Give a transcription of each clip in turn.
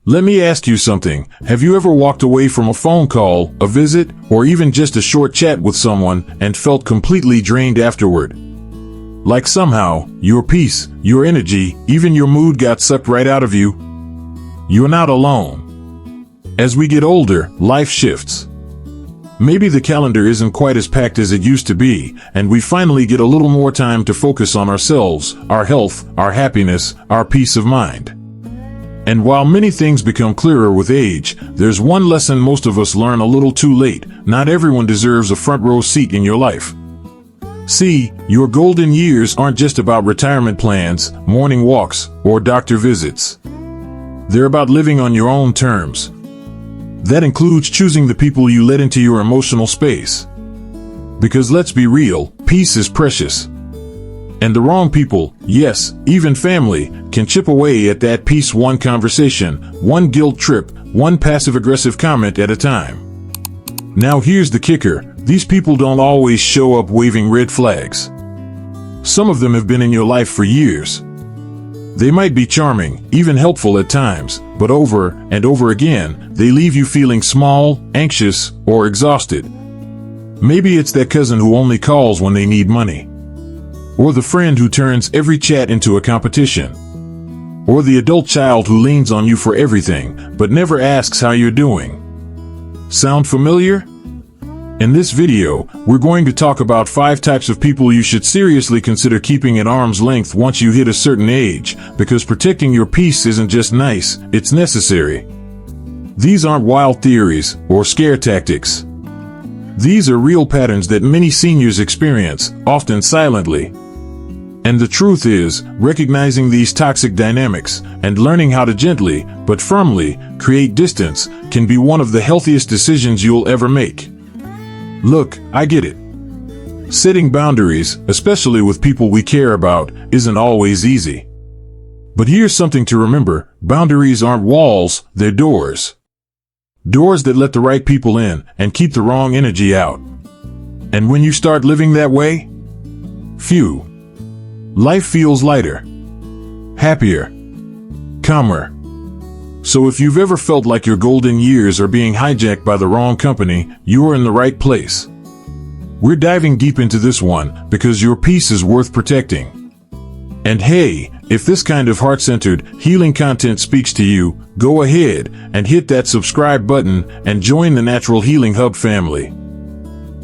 Let me ask you something. Have you ever walked away from a phone call, a visit, or even just a short chat with someone and felt completely drained afterward? Like somehow, your peace, your energy, even your mood got sucked right out of you? You're not alone. As we get older, life shifts. Maybe the calendar isn't quite as packed as it used to be, and we finally get a little more time to focus on ourselves, our health, our happiness, our peace of mind. And while many things become clearer with age, there's one lesson most of us learn a little too late: not everyone deserves a front row seat in your life. See, your golden years aren't just about retirement plans, morning walks, or doctor visits. They're about living on your own terms. That includes choosing the people you let into your emotional space. Because let's be real, peace is precious. And the wrong people, yes, even family, can chip away at that peace one conversation, one guilt trip, one passive-aggressive comment at a time. Now here's the kicker: these people don't always show up waving red flags. Some of them have been in your life for years. They might be charming, even helpful at times, but over and over again, they leave you feeling small, anxious, or exhausted. Maybe it's that cousin who only calls when they need money. Or the friend who turns every chat into a competition. Or the adult child who leans on you for everything, but never asks how you're doing. Sound familiar? In this video, we're going to talk about 5 types of people you should seriously consider keeping at arm's length once you hit a certain age, because protecting your peace isn't just nice, it's necessary. These aren't wild theories or scare tactics. These are real patterns that many seniors experience, often silently. And the truth is, recognizing these toxic dynamics and learning how to gently, but firmly, create distance can be one of the healthiest decisions you'll ever make. Look, I get it. Setting boundaries, especially with people we care about, isn't always easy. But here's something to remember: boundaries aren't walls, they're doors. Doors that let the right people in and keep the wrong energy out. And when you start living that way, phew, life feels lighter, happier, calmer. So if you've ever felt like your golden years are being hijacked by the wrong company, you're in the right place. We're diving deep into this one because your peace is worth protecting. And hey, if this kind of heart-centered, healing content speaks to you, go ahead and hit that subscribe button and join the Natural Healing Hub family.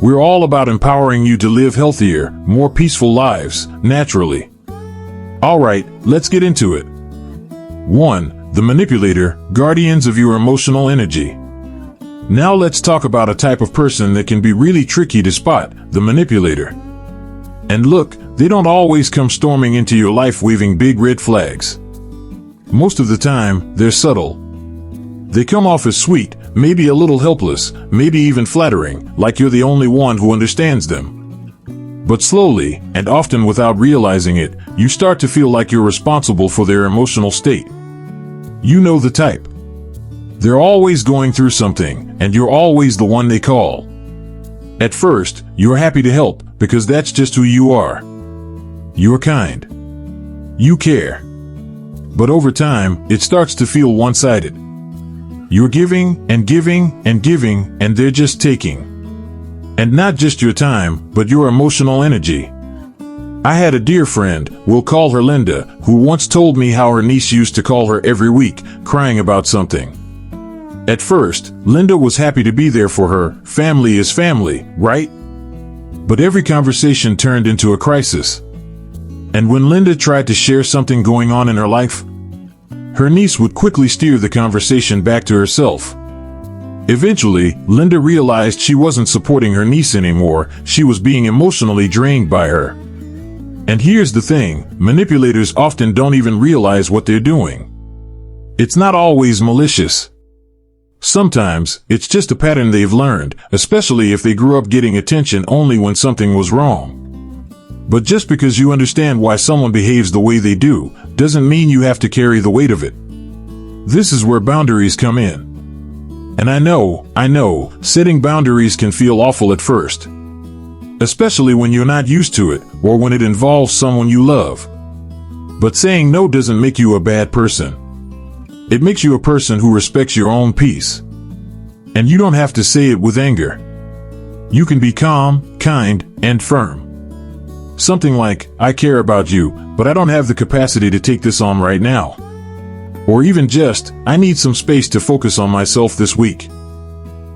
We're all about empowering you to live healthier, more peaceful lives, naturally. Alright, let's get into it. 1. The manipulator, guardians of your emotional energy. Now let's talk about a type of person that can be really tricky to spot: the manipulator. And look, they don't always come storming into your life waving big red flags. Most of the time, they're subtle. They come off as sweet, maybe a little helpless, maybe even flattering, like you're the only one who understands them. But slowly, and often without realizing it, you start to feel like you're responsible for their emotional state. You know the type. They're always going through something, and you're always the one they call. At first, you're happy to help, because that's just who you are. You're kind. You care. But over time, it starts to feel one-sided. You're giving, and giving, and giving, and they're just taking. And not just your time, but your emotional energy. I had a dear friend, we'll call her Linda, who once told me how her niece used to call her every week, crying about something. At first, Linda was happy to be there for her. Family is family, right? But every conversation turned into a crisis. And when Linda tried to share something going on in her life, her niece would quickly steer the conversation back to herself. Eventually, Linda realized she wasn't supporting her niece anymore, she was being emotionally drained by her. And here's the thing, manipulators often don't even realize what they're doing. It's not always malicious. Sometimes, it's just a pattern they've learned, especially if they grew up getting attention only when something was wrong. But just because you understand why someone behaves the way they do, doesn't mean you have to carry the weight of it. This is where boundaries come in. And I know, setting boundaries can feel awful at first. Especially when you're not used to it, or when it involves someone you love. But saying no doesn't make you a bad person. It makes you a person who respects your own peace. And you don't have to say it with anger. You can be calm, kind, and firm. Something like, I care about you, but I don't have the capacity to take this on right now. Or even just, I need some space to focus on myself this week.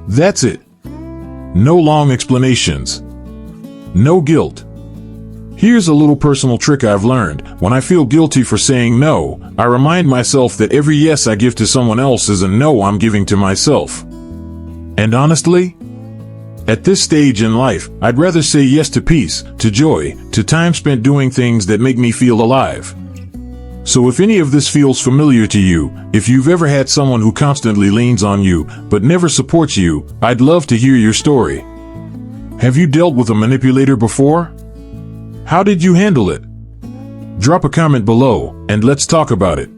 That's it. No long explanations. No guilt. Here's a little personal trick I've learned. When I feel guilty for saying no, I remind myself that every yes I give to someone else is a no I'm giving to myself. And honestly, at this stage in life, I'd rather say yes to peace, to joy, to time spent doing things that make me feel alive. So if any of this feels familiar to you, if you've ever had someone who constantly leans on you, but never supports you, I'd love to hear your story. Have you dealt with a manipulator before? How did you handle it? Drop a comment below, and let's talk about it.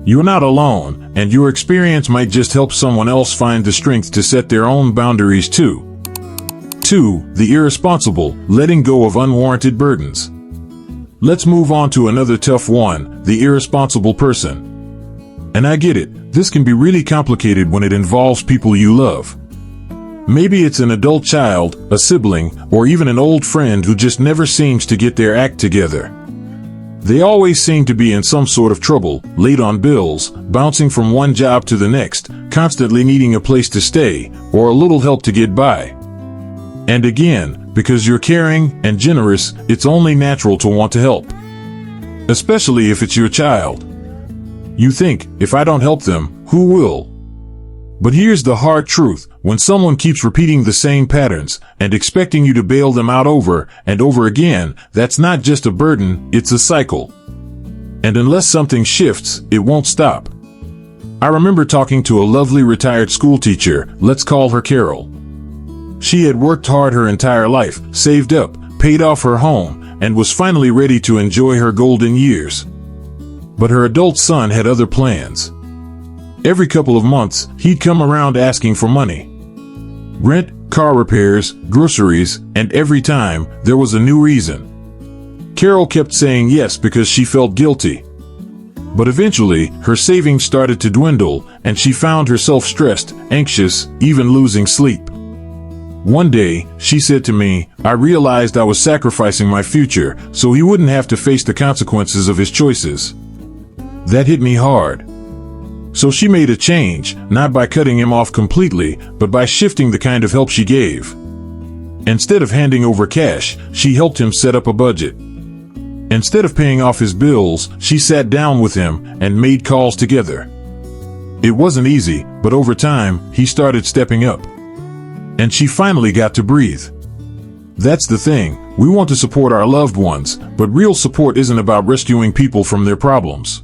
You're not alone, and your experience might just help someone else find the strength to set their own boundaries too. 2. The irresponsible, letting go of unwarranted burdens. Let's move on to another tough one, the irresponsible person. And I get it, this can be really complicated when it involves people you love. Maybe it's an adult child, a sibling, or even an old friend who just never seems to get their act together. They always seem to be in some sort of trouble, late on bills, bouncing from one job to the next, constantly needing a place to stay, or a little help to get by. And again, because you're caring and generous, it's only natural to want to help. Especially if it's your child. You think, if I don't help them, who will? But here's the hard truth. When someone keeps repeating the same patterns and expecting you to bail them out over and over again, that's not just a burden, it's a cycle. And unless something shifts, it won't stop. I remember talking to a lovely retired school teacher, let's call her Carol. She had worked hard her entire life, saved up, paid off her home, and was finally ready to enjoy her golden years. But her adult son had other plans. Every couple of months, he'd come around asking for money. Rent, car repairs, groceries, and every time, there was a new reason. Carol kept saying yes because she felt guilty. But eventually, her savings started to dwindle, and she found herself stressed, anxious, even losing sleep. One day, she said to me, I realized I was sacrificing my future so he wouldn't have to face the consequences of his choices. That hit me hard. So she made a change, not by cutting him off completely, but by shifting the kind of help she gave. Instead of handing over cash, she helped him set up a budget. Instead of paying off his bills, she sat down with him and made calls together. It wasn't easy, but over time, he started stepping up. And she finally got to breathe. That's the thing, we want to support our loved ones, but real support isn't about rescuing people from their problems.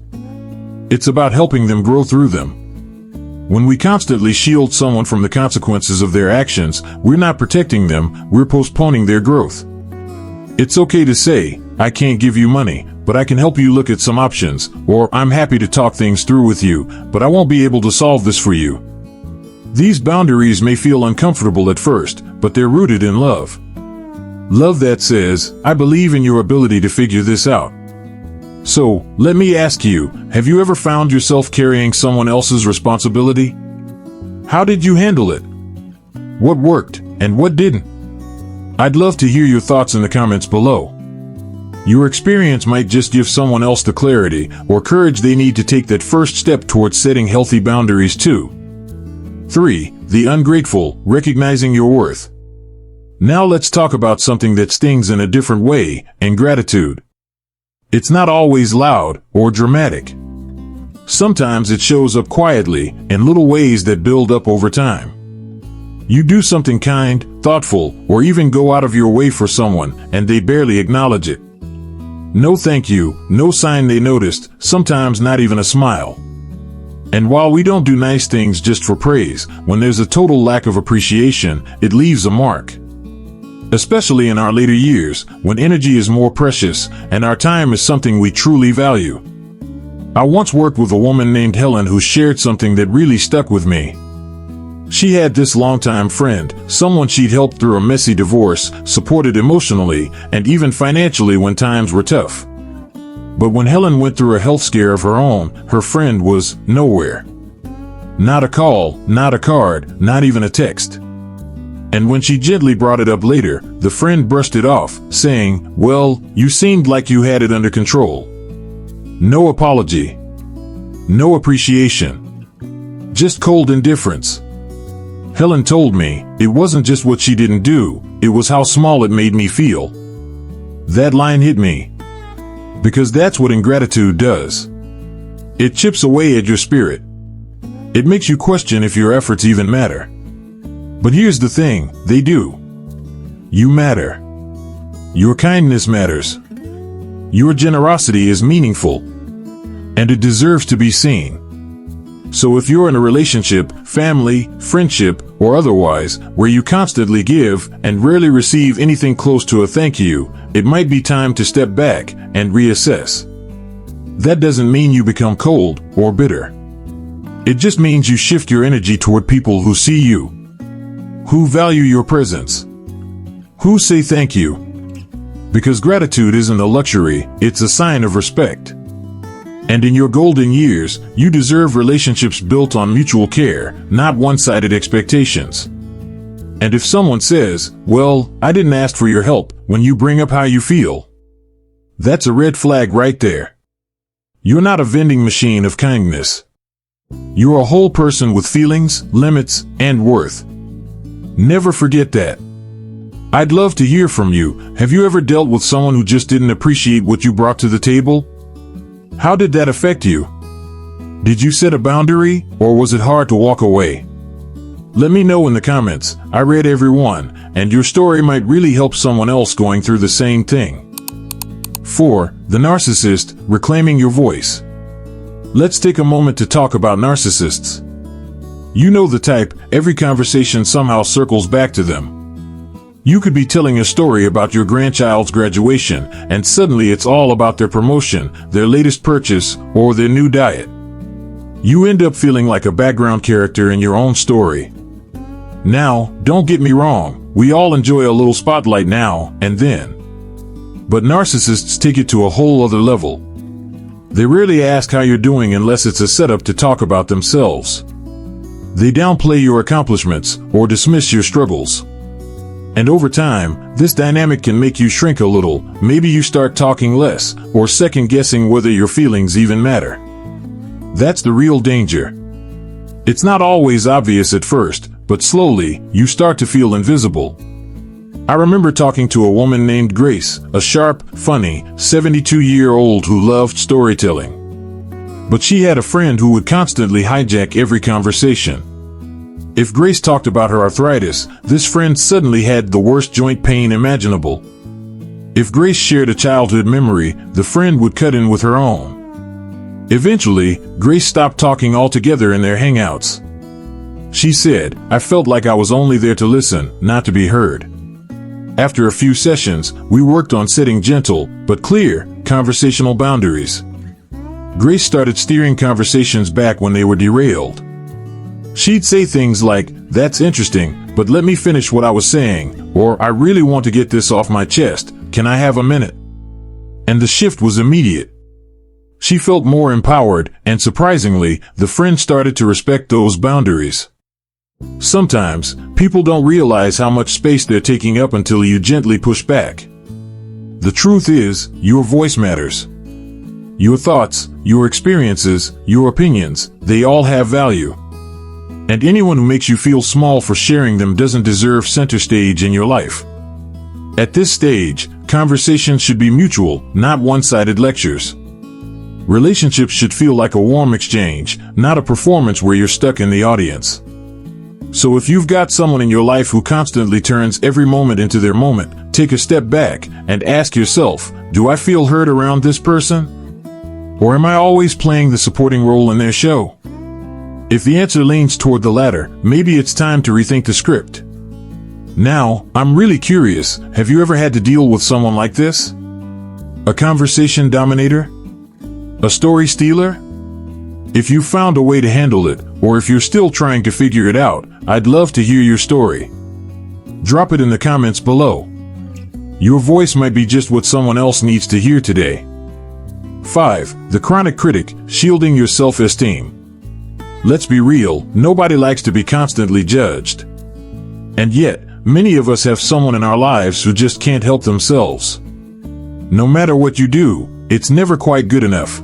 It's about helping them grow through them. When we constantly shield someone from the consequences of their actions, we're not protecting them, we're postponing their growth. It's okay to say, I can't give you money, but I can help you look at some options, or I'm happy to talk things through with you, but I won't be able to solve this for you. These boundaries may feel uncomfortable at first, but they're rooted in love. Love that says, I believe in your ability to figure this out. So, let me ask you, have you ever found yourself carrying someone else's responsibility? How did you handle it? What worked, and what didn't? I'd love to hear your thoughts in the comments below. Your experience might just give someone else the clarity or courage they need to take that first step towards setting healthy boundaries too. 3. The ungrateful, recognizing your worth. Now let's talk about something that stings in a different way, ingratitude. It's not always loud or dramatic. Sometimes it shows up quietly, in little ways that build up over time. You do something kind, thoughtful, or even go out of your way for someone, and they barely acknowledge it. No thank you, no sign they noticed, sometimes not even a smile. And while we don't do nice things just for praise, when there's a total lack of appreciation, it leaves a mark. Especially in our later years, when energy is more precious, and our time is something we truly value. I once worked with a woman named Helen who shared something that really stuck with me. She had this longtime friend, someone she'd helped through a messy divorce, supported emotionally, and even financially when times were tough. But when Helen went through a health scare of her own, her friend was nowhere. Not a call, not a card, not even a text. And when she gently brought it up later, the friend brushed it off, saying, "Well, you seemed like you had it under control." No apology. No appreciation. Just cold indifference. Helen told me, it wasn't just what she didn't do, it was how small it made me feel. That line hit me. Because that's what ingratitude does. It chips away at your spirit. It makes you question if your efforts even matter. But here's the thing, they do. You matter. Your kindness matters. Your generosity is meaningful. And it deserves to be seen. So if you're in a relationship, family, friendship, or otherwise, where you constantly give and rarely receive anything close to a thank you, it might be time to step back and reassess. That doesn't mean you become cold or bitter. It just means you shift your energy toward people who see you, who value your presence, who say thank you. Because gratitude isn't a luxury, it's a sign of respect. And in your golden years, you deserve relationships built on mutual care, not one-sided expectations. And if someone says, "Well, I didn't ask for your help," when you bring up how you feel, that's a red flag right there. You're not a vending machine of kindness. You're a whole person with feelings, limits, and worth. Never forget that. I'd love to hear from you. Have you ever dealt with someone who just didn't appreciate what you brought to the table? How did that affect you? Did you set a boundary, or was it hard to walk away? Let me know in the comments. I read every one, and your story might really help someone else going through the same thing. 4. The narcissist, reclaiming your voice. Let's take a moment to talk about narcissists. You know the type, every conversation somehow circles back to them. You could be telling a story about your grandchild's graduation, and suddenly it's all about their promotion, their latest purchase, or their new diet. You end up feeling like a background character in your own story. Now, don't get me wrong, we all enjoy a little spotlight now and then. But narcissists take it to a whole other level. They rarely ask how you're doing unless it's a setup to talk about themselves. They downplay your accomplishments or dismiss your struggles. And over time, this dynamic can make you shrink a little. Maybe you start talking less, or second-guessing whether your feelings even matter. That's the real danger. It's not always obvious at first, but slowly, you start to feel invisible. I remember talking to a woman named Grace, a sharp, funny, 72-year-old who loved storytelling. But she had a friend who would constantly hijack every conversation. If Grace talked about her arthritis, this friend suddenly had the worst joint pain imaginable. If Grace shared a childhood memory, the friend would cut in with her own. Eventually, Grace stopped talking altogether in their hangouts. She said, "I felt like I was only there to listen, not to be heard." After a few sessions, we worked on setting gentle, but clear, conversational boundaries. Grace started steering conversations back when they were derailed. She'd say things like, "That's interesting, but let me finish what I was saying," or "I really want to get this off my chest, can I have a minute?" And the shift was immediate. She felt more empowered, and surprisingly, the friend started to respect those boundaries. Sometimes, people don't realize how much space they're taking up until you gently push back. The truth is, your voice matters. Your thoughts, your experiences, your opinions, they all have value. And anyone who makes you feel small for sharing them doesn't deserve center stage in your life. At this stage, conversations should be mutual, not one-sided lectures. Relationships should feel like a warm exchange, not a performance where you're stuck in the audience. So if you've got someone in your life who constantly turns every moment into their moment, take a step back and ask yourself, do I feel heard around this person? Or am I always playing the supporting role in their show? If the answer leans toward the latter, maybe it's time to rethink the script. Now, I'm really curious, have you ever had to deal with someone like this? A conversation dominator? A story stealer? If you found a way to handle it, or if you're still trying to figure it out, I'd love to hear your story. Drop it in the comments below. Your voice might be just what someone else needs to hear today. 5. The Chronic Critic, shielding your self-esteem. Let's be real, nobody likes to be constantly judged. And yet, many of us have someone in our lives who just can't help themselves. No matter what you do, it's never quite good enough.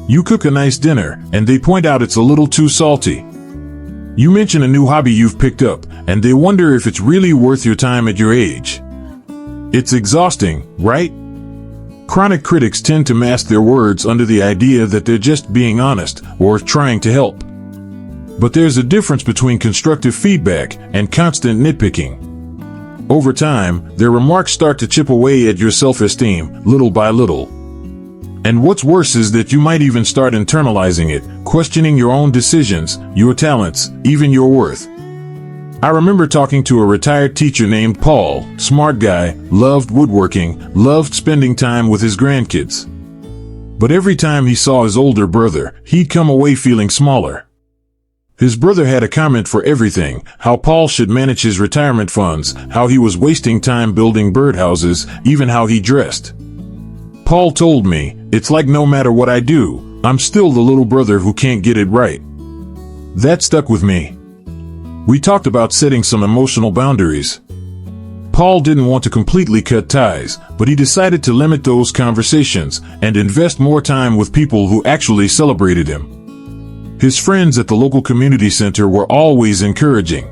You cook a nice dinner, and they point out it's a little too salty. You mention a new hobby you've picked up, and they wonder if it's really worth your time at your age. It's exhausting, right? Chronic critics tend to mask their words under the idea that they're just being honest or trying to help. But there's a difference between constructive feedback and constant nitpicking. Over time, their remarks start to chip away at your self-esteem, little by little. And what's worse is that you might even start internalizing it, questioning your own decisions, your talents, even your worth. I remember talking to a retired teacher named Paul, smart guy, loved woodworking, loved spending time with his grandkids. But every time he saw his older brother, he'd come away feeling smaller. His brother had a comment for everything: how Paul should manage his retirement funds, how he was wasting time building birdhouses, even how he dressed. Paul told me, "It's like no matter what I do, I'm still the little brother who can't get it right." That stuck with me. We talked about setting some emotional boundaries. Paul didn't want to completely cut ties, but he decided to limit those conversations and invest more time with people who actually celebrated him. His friends at the local community center were always encouraging.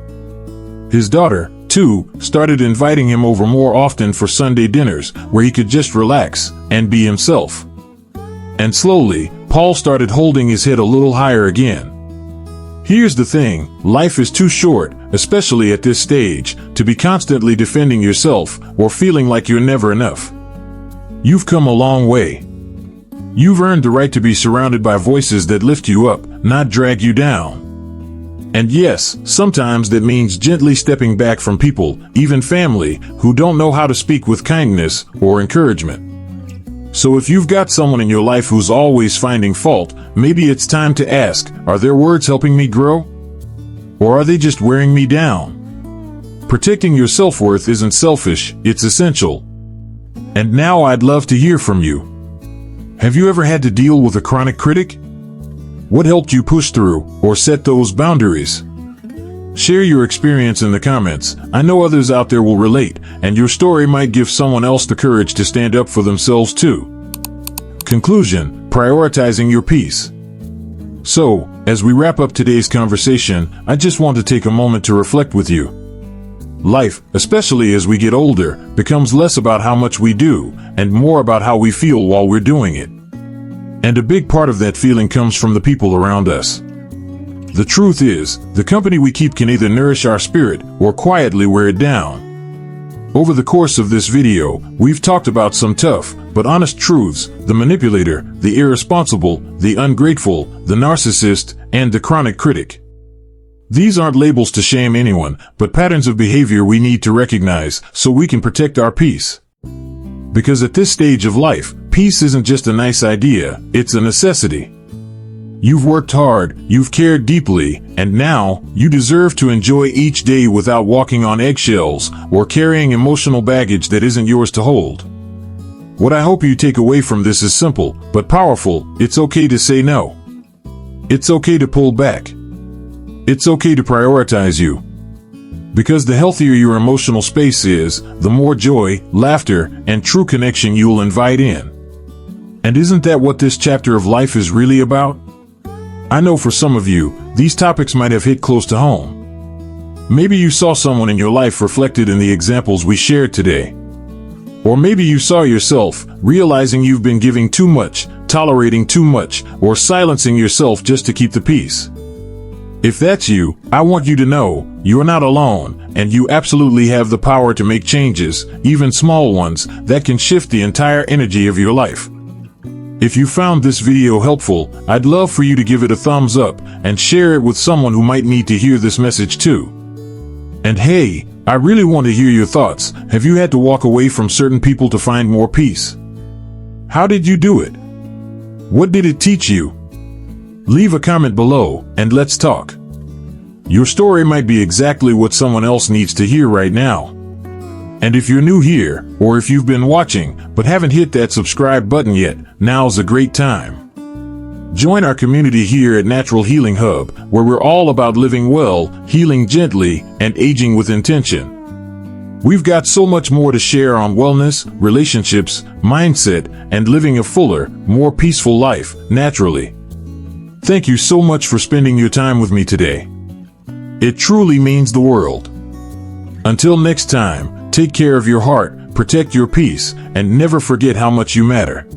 His daughter, too, started inviting him over more often for Sunday dinners, where he could just relax and be himself. And slowly, Paul started holding his head a little higher again. Here's the thing, life is too short, especially at this stage, to be constantly defending yourself or feeling like you're never enough. You've come a long way. You've earned the right to be surrounded by voices that lift you up, not drag you down. And yes, sometimes that means gently stepping back from people, even family, who don't know how to speak with kindness or encouragement. So if you've got someone in your life who's always finding fault, maybe it's time to ask, are their words helping me grow? Or are they just wearing me down? Protecting your self-worth isn't selfish, it's essential. And now I'd love to hear from you. Have you ever had to deal with a chronic critic? What helped you push through or set those boundaries? Share your experience in the comments. I know others out there will relate, and your story might give someone else the courage to stand up for themselves too. Conclusion: prioritizing your peace. So, as we wrap up today's conversation, I just want to take a moment to reflect with you. Life, especially as we get older, becomes less about how much we do, and more about how we feel while we're doing it. And a big part of that feeling comes from the people around us. The truth is, the company we keep can either nourish our spirit or quietly wear it down. Over the course of this video, we've talked about some tough but honest truths: the manipulator, the irresponsible, the ungrateful, the narcissist, and the chronic critic. These aren't labels to shame anyone, but patterns of behavior we need to recognize so we can protect our peace. Because at this stage of life, peace isn't just a nice idea, it's a necessity. You've worked hard, you've cared deeply, and now, you deserve to enjoy each day without walking on eggshells or carrying emotional baggage that isn't yours to hold. What I hope you take away from this is simple, but powerful: it's okay to say no. It's okay to pull back. It's okay to prioritize you. Because the healthier your emotional space is, the more joy, laughter, and true connection you'll invite in. And isn't that what this chapter of life is really about? I know for some of you, these topics might have hit close to home. Maybe you saw someone in your life reflected in the examples we shared today. Or maybe you saw yourself, realizing you've been giving too much, tolerating too much, or silencing yourself just to keep the peace. If that's you, I want you to know, you're not alone, and you absolutely have the power to make changes, even small ones, that can shift the entire energy of your life. If you found this video helpful, I'd love for you to give it a thumbs up and share it with someone who might need to hear this message too. And hey, I really want to hear your thoughts. Have you had to walk away from certain people to find more peace? How did you do it? What did it teach you? Leave a comment below, and let's talk. Your story might be exactly what someone else needs to hear right now. And if you're new here, or if you've been watching but haven't hit that subscribe button yet, now's a great time. Join our community here at Natural Healing Hub, where we're all about living well, healing gently, and aging with intention. We've got so much more to share on wellness, relationships, mindset, and living a fuller, more peaceful life, naturally. Thank you so much for spending your time with me today. It truly means the world. Until next time, take care of your heart, protect your peace, and never forget how much you matter.